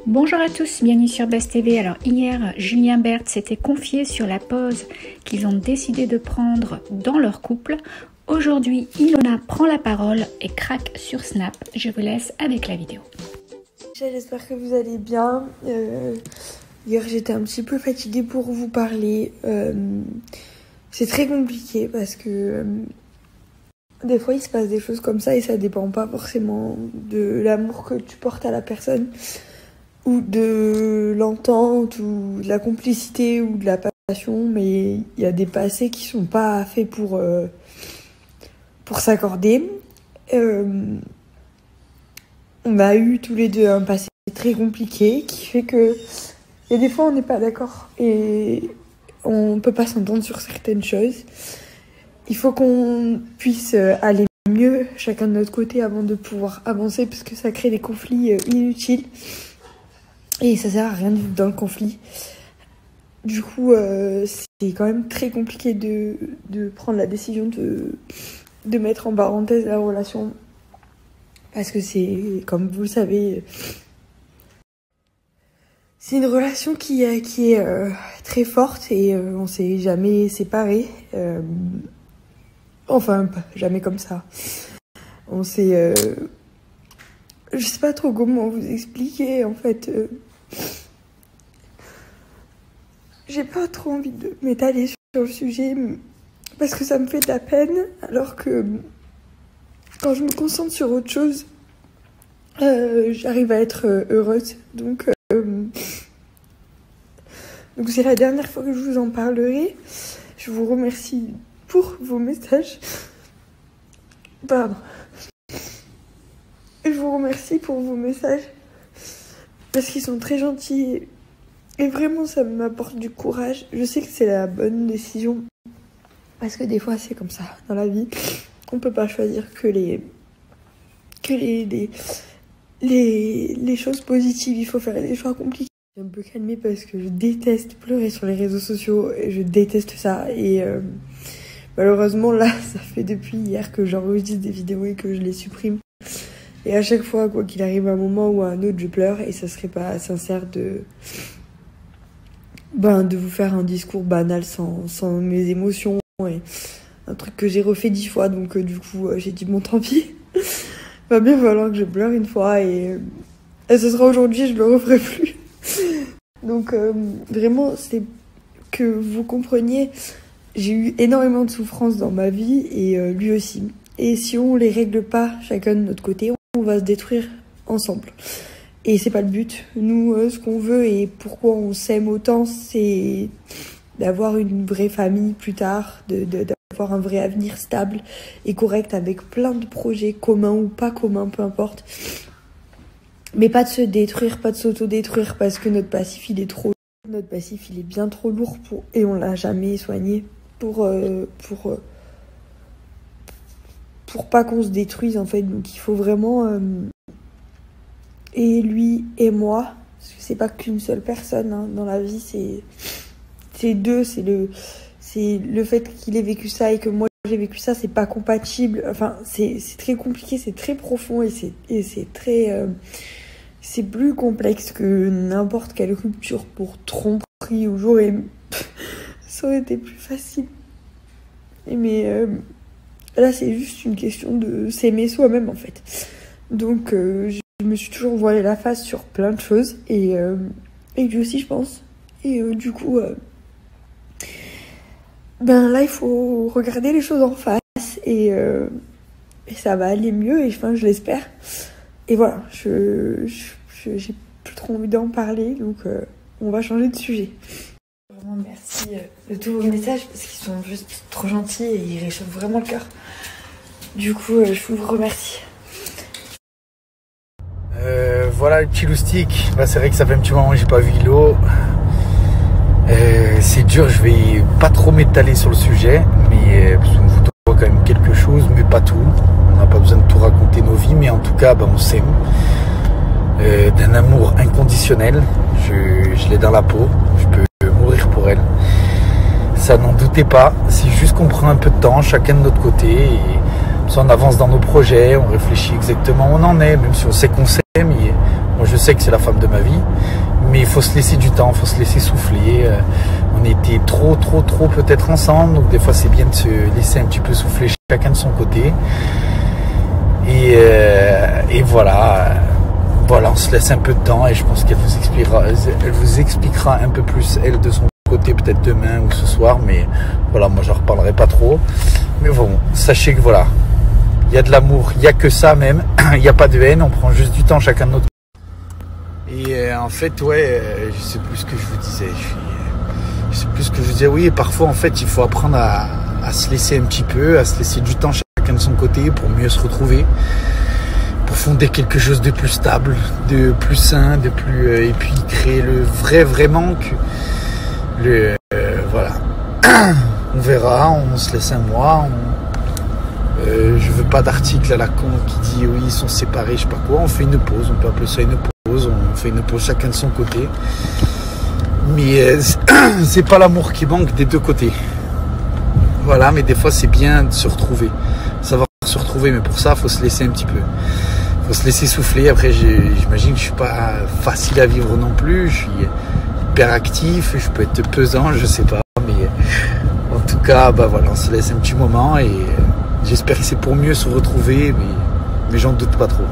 Bonjour à tous, bienvenue sur Buzz TV. Alors hier, Julien Bert s'était confié sur la pause qu'ils ont décidé de prendre dans leur couple. Aujourd'hui, Ilona prend la parole et craque sur Snap. Je vous laisse avec la vidéo. J'espère que vous allez bien. Hier, j'étais un petit peu fatiguée pour vous parler. C'est très compliqué parce que des fois, il se passe des choses comme ça et ça dépend pas forcément de l'amour que tu portes à la personne ou de l'entente ou de la complicité ou de la passion, mais il y a des passés qui sont pas faits pour s'accorder. On a eu tous les deux un passé très compliqué qui fait que il y a des fois on n'est pas d'accord et on peut pas s'entendre sur certaines choses. Il faut qu'on puisse aller mieux chacun de notre côté avant de pouvoir avancer parce que ça crée des conflits inutiles et ça sert à rien de vivre dans le conflit. Du coup, c'est quand même très compliqué de prendre la décision de mettre en parenthèse la relation parce que c'est, comme vous le savez, c'est une relation qui est très forte et on s'est jamais séparés. Enfin, jamais comme ça. On s'est... je sais pas trop comment vous expliquer, en fait. J'ai pas trop envie de m'étaler sur le sujet parce que ça me fait de la peine, alors que quand je me concentre sur autre chose, j'arrive à être heureuse. Donc c'est la dernière fois que je vous en parlerai. Je vous remercie pour vos messages. Pardon. Je vous remercie pour vos messages parce qu'ils sont très gentils et vraiment ça m'apporte du courage. Je sais que c'est la bonne décision parce que des fois c'est comme ça dans la vie. On peut pas choisir que les choses positives. Il faut faire des choix compliqués. Je suis un peu calmée parce que je déteste pleurer sur les réseaux sociaux et je déteste ça et malheureusement là ça fait depuis hier que j'enregistre des vidéos et que je les supprime et à chaque fois quoi qu'il arrive à un moment ou à un autre je pleure et ça serait pas sincère de vous faire un discours banal sans mes émotions et un truc que j'ai refait 10 fois donc du coup j'ai dit bon tant pis. Va bien falloir que je pleure une fois et ce sera aujourd'hui, je le referai plus. Donc vraiment c'est que vous compreniez, j'ai eu énormément de souffrances dans ma vie et lui aussi. Et si on les règle pas chacun de notre côté, on va se détruire ensemble. Et c'est pas le but. Nous, ce qu'on veut et pourquoi on s'aime autant, c'est d'avoir une vraie famille plus tard, d'avoir un vrai avenir stable et correct avec plein de projets communs ou pas communs, peu importe. Mais pas de se détruire, pas de s'auto-détruire parce que notre passif il est trop lourd. Notre passif il est bien trop lourd et on l'a jamais soigné pour pas qu'on se détruise en fait. Donc il faut vraiment et lui et moi, parce que c'est pas qu'une seule personne hein, dans la vie, c'est deux, c'est le fait qu'il ait vécu ça et que moi j'ai vécu ça, c'est pas compatible. Enfin c'est très compliqué, c'est très profond et c'est très c'est plus complexe que n'importe quelle rupture pour tromperie où ça aurait été plus facile. Mais là, c'est juste une question de s'aimer soi-même, en fait. Donc, je me suis toujours voilé la face sur plein de choses. Et lui aussi, je pense. Et du coup, là, il faut regarder les choses en face. Et ça va aller mieux. Et enfin, je l'espère. Et voilà, j'ai plus trop envie d'en parler, donc on va changer de sujet. Vraiment merci de tous vos messages parce qu'ils sont juste trop gentils et ils réchauffent vraiment le cœur. Du coup, je vous remercie. Voilà le petit loustic. Là, c'est vrai que ça fait un petit moment que j'ai pas vu Ilo. C'est dur, je vais pas trop m'étaler sur le sujet, mais parce qu'on vous doit quand même quelque chose, mais pas tout. On n'a pas besoin de tout raconter nos vies, mais en tout cas, on s'aime. D'un amour inconditionnel. Je l'ai dans la peau. Je peux mourir pour elle. Ça, n'en doutez pas. C'est juste qu'on prend un peu de temps, chacun de notre côté. Et on avance dans nos projets, on réfléchit exactement où on en est, même si on sait qu'on s'aime. Moi, je sais sais que c'est la femme de ma vie, mais il faut se laisser du temps, il faut se laisser souffler. On était trop peut-être ensemble, donc des fois c'est bien de se laisser un petit peu souffler chacun de son côté. Et voilà, on se laisse un peu de temps et je pense qu'elle vous expliquera un peu plus elle de son côté peut-être demain ou ce soir, mais voilà, moi j'en reparlerai pas trop. Mais bon, sachez que voilà, il y a de l'amour, il y a que ça même, il n'y a pas de haine, on prend juste du temps chacun de notre côté. Et en fait, ouais, je sais plus ce que je vous disais. Je sais plus ce que je disais. Oui, et parfois en fait, il faut apprendre à se laisser un petit peu, à se laisser du temps chacun de son côté pour mieux se retrouver, pour fonder quelque chose de plus stable, de plus sain, de plus et puis créer le vrai manque. Voilà. On verra, on se laisse un mois. Je veux pas d'article à la con qui dit oui ils sont séparés, je sais pas quoi. On fait une pause, on peut appeler ça une pause. On fait une pause chacun de son côté. Mais c'est pas l'amour qui manque des deux côtés. Voilà, mais des fois c'est bien de se retrouver, savoir se retrouver. Mais pour ça, faut se laisser un petit peu. Faut se laisser souffler. Après, j'imagine que je suis pas facile à vivre non plus. Je suis hyper actif, je peux être pesant, je sais pas. Mais en tout cas, bah voilà, on se laisse un petit moment et j'espère que c'est pour mieux se retrouver, mais j'en doute pas trop.